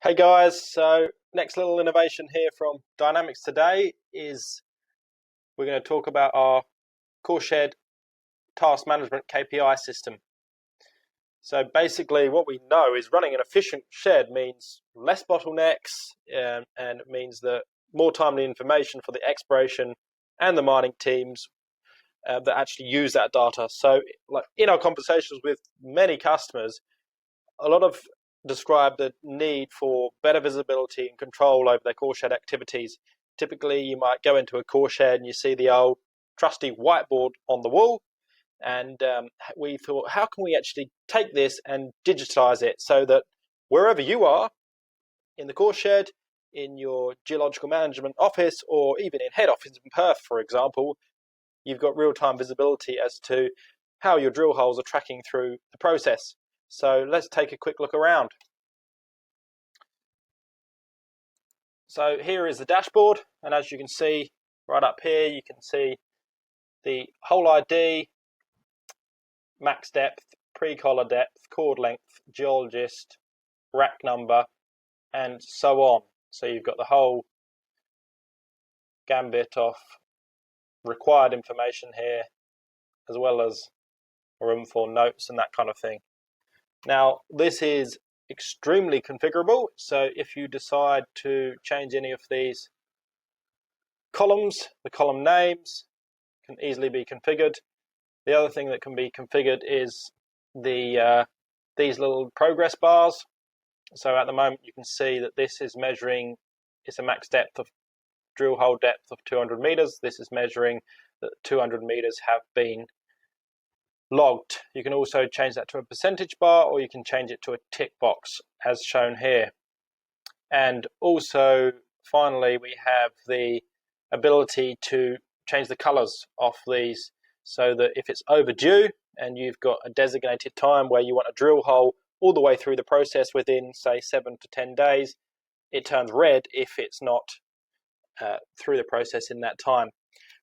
Hey guys, so next little innovation here from Dynamics today is we're going to talk about our CoreShed task management KPI system. So basically what we know is running an efficient shed means less bottlenecks and it means that more timely information for the exploration and the mining teams that actually use that data. So like in our conversations with many customers, a lot of describe the need for better visibility and control over their core shed activities. Typically, you might go into a core shed and you see the old trusty whiteboard on the wall. And we thought, how can we actually take this and digitize it so that wherever you are, in the core shed, in your geological management office, or even in head office in Perth, for example, you've got real-time visibility as to how your drill holes are tracking through the process. So let's take a quick look around. So here is the dashboard, and as you can see right up here, you can see the hole ID, max depth, pre-collar depth, chord length, geologist, rack number, and so on. So you've got the whole gambit of required information here, as well as room for notes and that kind of thing. Now, this is extremely configurable, so if you decide to change any of these columns, the column names can easily be configured. The other thing that can be configured is these little progress bars. So at the moment you can see that this is measuring, it's a max depth of drill hole depth of 200 meters. This is measuring that 200 meters have been logged. You can also change that to a percentage bar, or you can change it to a tick box as shown here. And also finally we have the ability to change the colors of these, so that if it's overdue and you've got a designated time where you want a drill hole all the way through the process within say 7 to 10 days, it turns red if it's not through the process in that time.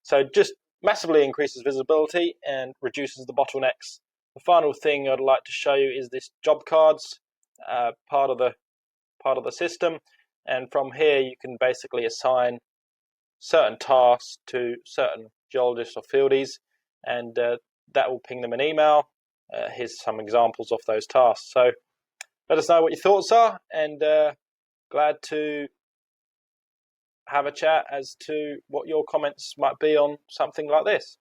So just massively increases visibility and reduces the bottlenecks. The final thing I'd like to show you is this job cards part of the system, and from here you can basically assign certain tasks to certain geologists or fieldies, and that will ping them an email. Here's some examples of those tasks. So let us know what your thoughts are, and glad to have a chat as to what your comments might be on something like this.